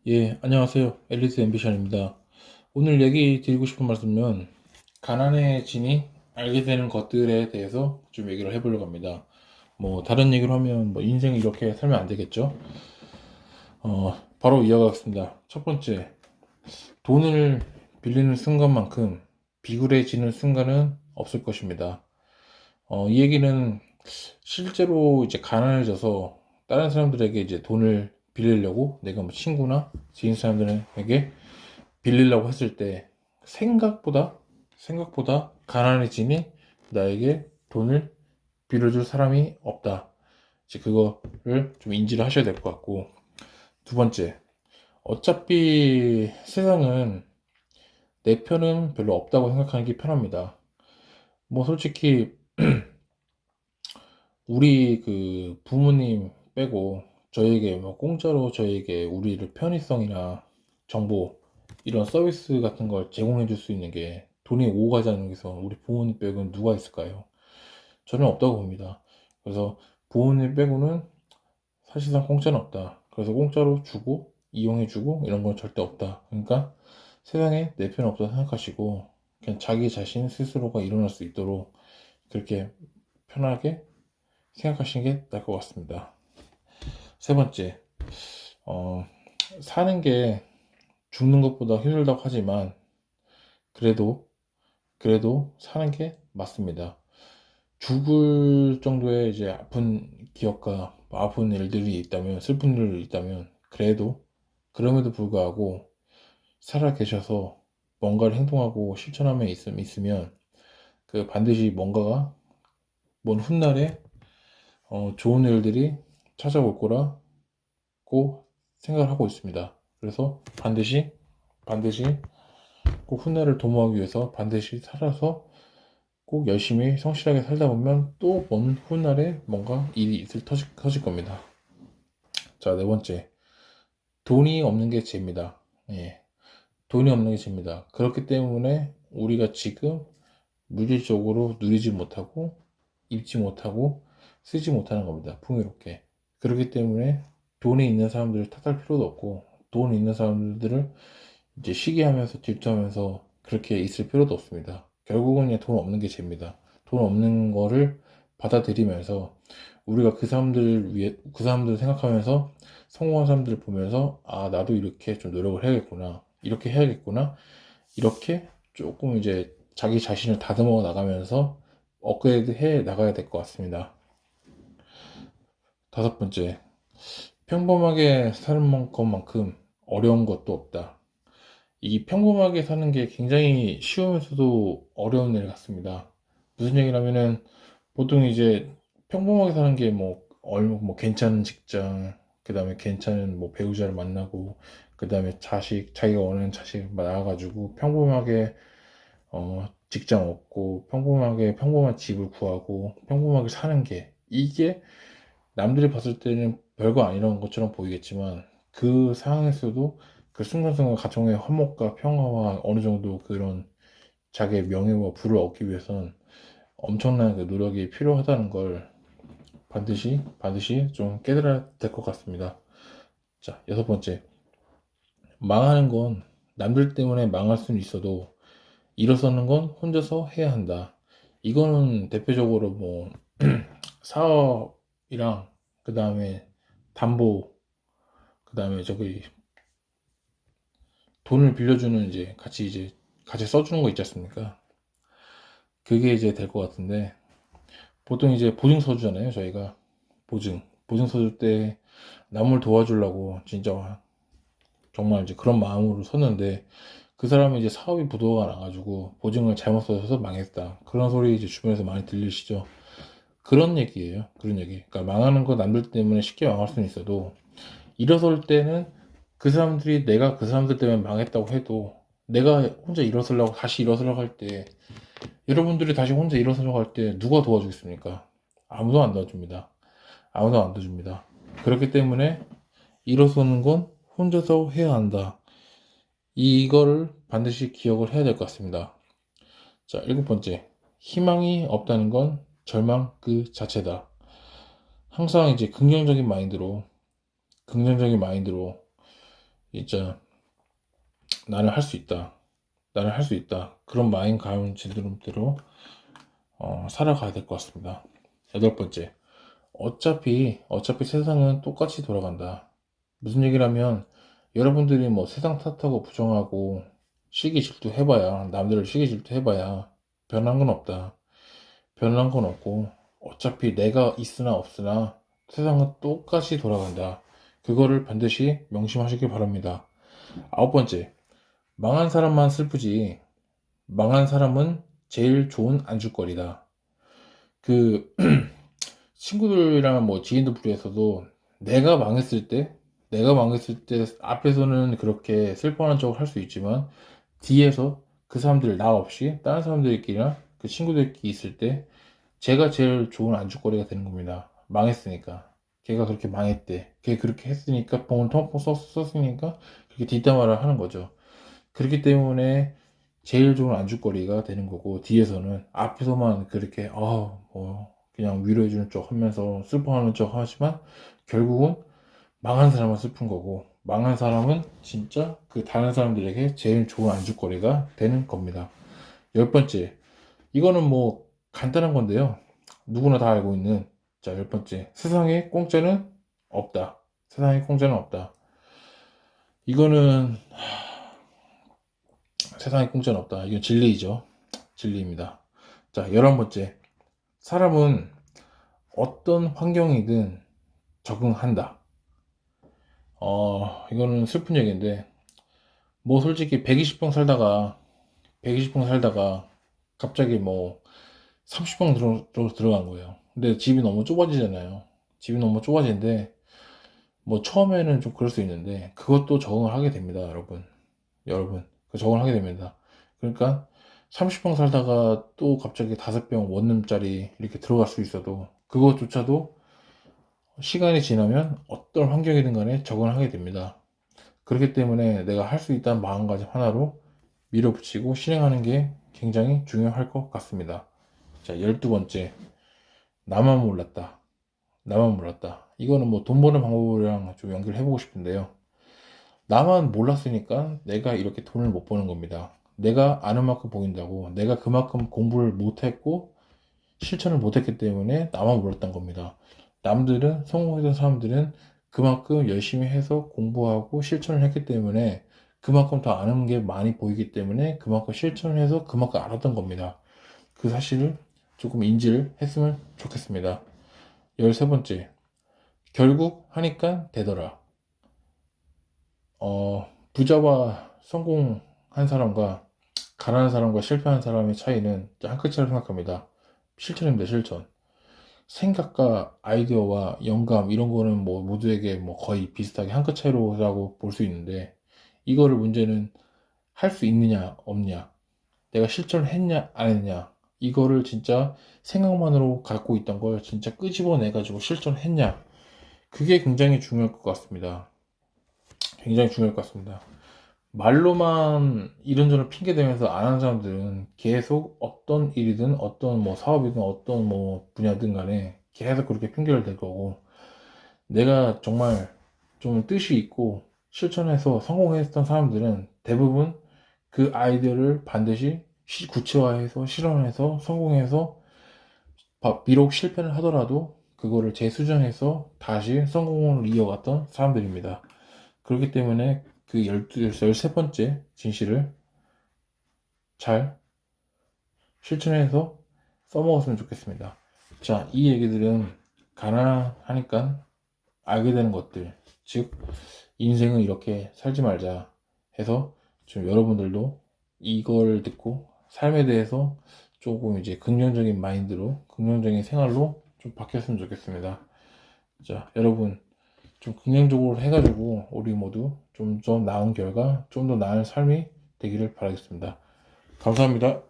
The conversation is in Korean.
예, 안녕하세요. 앨리스 앰비션입니다. 오늘 얘기 드리고 싶은 말씀은 가난해지니 알게 되는 것들에 대해서 좀 얘기를 해보려고 합니다. 뭐 다른 얘기로 하면 뭐 인생 이렇게 살면 안 되겠죠? 바로 이어가겠습니다. 첫 번째, 돈을 빌리는 순간만큼 비굴해지는 순간은 없을 것입니다. 이 얘기는 실제로 이제 가난해져서 다른 사람들에게 이제 돈을 빌리려고 내가 뭐 친구나 지인 사람들에게 빌리려고 했을 때 생각보다 가난해지니 나에게 돈을 빌려줄 사람이 없다. 이제 그거를 좀 인지를 하셔야 될 것 같고, 두 번째, 어차피 세상은 내 편은 별로 없다고 생각하는 게 편합니다. 뭐 솔직히 우리 그 부모님 빼고 저에게 뭐 공짜로 저에게 우리를 편의성이나 정보 이런 서비스 같은 걸 제공해 줄 수 있는 게 돈이 오고 가지 않는 게서 우리 부모님 빼고는 누가 있을까요? 저는 없다고 봅니다. 그래서 부모님 빼고는 사실상 공짜는 없다. 그래서 공짜로 주고 이용해 주고 이런 건 절대 없다. 그러니까 세상에 내 편 없다고 생각하시고 그냥 자기 자신 스스로가 일어날 수 있도록 그렇게 편하게 생각하시는 게 나을 것 같습니다. 세 번째, 어, 사는 게 죽는 것보다 힘들다고 하지만 그래도 사는 게 맞습니다. 죽을 정도의 이제 아픈 기억과 아픈 일들이 있다면 슬픈 일이 있다면 그럼에도 불구하고 살아 계셔서 뭔가를 행동하고 실천하며 있으면 그 반드시 뭔가가 먼 훗날에 좋은 일들이 찾아올 거라고 생각을 하고 있습니다. 그래서 반드시 꼭 훗날을 도모하기 위해서 반드시 살아서 꼭 열심히 성실하게 살다 보면 또 먼 훗날에 뭔가 일이 터질 겁니다. 자, 네 번째. 돈이 없는 게 죄입니다. 예. 돈이 없는 게 죄입니다. 그렇기 때문에 우리가 지금 물질적으로 누리지 못하고 입지 못하고 쓰지 못하는 겁니다. 풍요롭게. 그렇기 때문에 돈이 있는 사람들을 탓할 필요도 없고 돈 있는 사람들을 이제 시기하면서 질투하면서 그렇게 있을 필요도 없습니다. 결국은 그냥 돈 없는 게 죄입니다. 돈 없는 거를 받아들이면서 우리가 그 사람들 생각하면서 성공한 사람들을 보면서 아, 나도 이렇게 좀 노력을 해야겠구나. 이렇게 해야겠구나. 이렇게 조금 이제 자기 자신을 다듬어 나가면서 업그레이드 해 나가야 될 것 같습니다. 다섯 번째, 평범하게 사는 것만큼 어려운 것도 없다. 이 평범하게 사는 게 굉장히 쉬우면서도 어려운 일 같습니다. 무슨 얘기냐면은 보통 이제 평범하게 사는 게 뭐 괜찮은 직장, 그 다음에 괜찮은 뭐 배우자를 만나고, 그 다음에 자기가 원하는 자식 낳아가지고 평범하게 직장 얻고, 평범한 집을 구하고, 평범하게 사는 게 이게 남들이 봤을 때는 별거 아니라는 것처럼 보이겠지만 그 상황에서도 그 순간순간 가정의 화목과 평화와 어느 정도 그런 자기의 명예와 부를 얻기 위해선 엄청난 그 노력이 필요하다는 걸 반드시 좀 깨달아야 될 것 같습니다. 자, 여섯 번째. 망하는 건 남들 때문에 망할 수는 있어도 일어서는 건 혼자서 해야 한다. 이거는 대표적으로 뭐 사업이랑 그 다음에 담보 그 다음에 저기 돈을 빌려주는 같이 써주는 거 있지 않습니까? 그게 이제 될 것 같은데 보통 이제 보증 서주잖아요. 저희가 보증 서줄 때 남을 도와주려고 진짜 정말 이제 그런 마음으로 섰는데 그 사람이 이제 사업이 부도가 나가지고 보증을 잘못 써서 망했다. 그런 소리 이제 주변에서 많이 들리시죠? 그런 얘기예요. 그런 얘기. 그러니까 망하는 거 남들 때문에 쉽게 망할 수는 있어도 일어설 때는 내가 그 사람들 때문에 망했다고 해도 내가 혼자 일어서려고 다시 일어서려고 할 때 여러분들이 다시 혼자 일어서려고 할 때 누가 도와주겠습니까? 아무도 안 도와줍니다. 아무도 안 도와줍니다. 그렇기 때문에 일어서는 건 혼자서 해야 한다. 이거를 반드시 기억을 해야 될 것 같습니다. 자, 일곱 번째. 희망이 없다는 건 절망 그 자체다. 항상 이제 긍정적인 마인드로 진짜 나는 할 수 있다. 나는 할 수 있다. 그런 마인드대로 살아가야 될 것 같습니다. 여덟 번째, 어차피 세상은 똑같이 돌아간다. 무슨 얘기라면, 여러분들이 뭐 세상 탓하고 부정하고 시기 질투해봐야, 남들을 시기 질투해봐야 변한 건 없다. 변한 건 없고, 어차피 내가 있으나 없으나 세상은 똑같이 돌아간다. 그거를 반드시 명심하시길 바랍니다. 아홉 번째, 망한 사람만 슬프지, 망한 사람은 제일 좋은 안주거리다. 그, 친구들이랑 뭐 지인들 부류에서도 내가 망했을 때 앞에서는 그렇게 슬퍼하는 척을 할 수 있지만 뒤에서 그 사람들 나 없이 다른 사람들끼리나 그 친구들끼리 있을 때 제가 제일 좋은 안주거리가 되는 겁니다. 망했으니까. 걔가 그렇게 망했대. 걔 그렇게 했으니까 봉을 텅텅 썼으니까 그렇게 뒷담화를 하는 거죠. 그렇기 때문에 제일 좋은 안주거리가 되는 거고, 뒤에서는 앞에서만 그렇게 뭐 그냥 위로해주는 척 하면서 슬퍼하는 척 하지만 결국은 망한 사람은 슬픈 거고, 망한 사람은 진짜 그 다른 사람들에게 제일 좋은 안주거리가 되는 겁니다. 열 번째, 이거는 뭐 간단한 건데요, 누구나 다 알고 있는, 자, 열 번째, 세상에 공짜는 없다. 세상에 공짜는 없다. 이거는 세상에 공짜는 없다. 이건 진리이죠. 진리입니다. 자, 11번째. 사람은 어떤 환경이든 적응한다. 이거는 슬픈 얘기인데, 뭐 솔직히 120평 살다가 갑자기 뭐 30평 들어간 거예요. 근데 집이 너무 좁아지잖아요. 집이 너무 좁아지는데, 뭐 처음에는 좀 그럴 수 있는데, 그것도 적응을 하게 됩니다, 여러분. 그 적응을 하게 됩니다. 그러니까 30평 살다가 또 갑자기 5평 원룸짜리 이렇게 들어갈 수 있어도 그것조차도 시간이 지나면 어떤 환경이든 간에 적응을 하게 됩니다. 그렇기 때문에 내가 할 수 있다는 마음가짐 하나로 밀어붙이고 실행하는 게 굉장히 중요할 것 같습니다. 자, 12번째. 나만 몰랐다. 나만 몰랐다. 이거는 뭐 돈 버는 방법이랑 좀 연결해 보고 싶은데요. 나만 몰랐으니까 내가 이렇게 돈을 못 버는 겁니다. 내가 아는 만큼 보인다고, 내가 그만큼 공부를 못했고 실천을 못했기 때문에 나만 몰랐던 겁니다. 남들은, 성공했던 사람들은 그만큼 열심히 해서 공부하고 실천을 했기 때문에 그만큼 더 아는 게 많이 보이기 때문에 그만큼 실천을 해서 그만큼 알았던 겁니다. 그 사실을 조금 인지를 했으면 좋겠습니다. 13번째, 결국 하니까 되더라. 부자와 성공한 사람과 가난한 사람과 실패한 사람의 차이는 한 끗 차이로 생각합니다. 실천입니다, 실천. 생각과 아이디어와 영감 이런 거는 뭐 모두에게 뭐 거의 비슷하게 한 끗 차이로라고 볼 수 있는데, 이거를 문제는 할 수 있느냐 없냐, 내가 실천을 했냐 안 했냐, 이거를 진짜 생각만으로 갖고 있던 걸 진짜 끄집어내 가지고 실천했냐, 그게 굉장히 중요할 것 같습니다. 굉장히 중요할 것 같습니다. 말로만 이런저런 핑계 대면서 안 하는 사람들은 계속 어떤 일이든 어떤 뭐 사업이든 어떤 뭐 분야든 간에 계속 그렇게 핑계를 댈 거고, 내가 정말 좀 뜻이 있고 실천해서 성공했던 사람들은 대부분 그 아이디어를 반드시 구체화해서 실현해서 성공해서 비록 실패를 하더라도 그거를 재수정해서 다시 성공을 이어갔던 사람들입니다. 그렇기 때문에 그 13번째 진실을 잘 실천해서 써먹었으면 좋겠습니다. 자, 이 얘기들은 가난하니까 알게 되는 것들, 즉 인생은 이렇게 살지 말자 해서 좀 여러분들도 이걸 듣고 삶에 대해서 조금 이제 긍정적인 마인드로, 긍정적인 생활로 좀 바뀌었으면 좋겠습니다. 자, 여러분 좀 긍정적으로 해가지고 우리 모두 좀 더 나은 결과, 좀 더 나은 삶이 되기를 바라겠습니다. 감사합니다.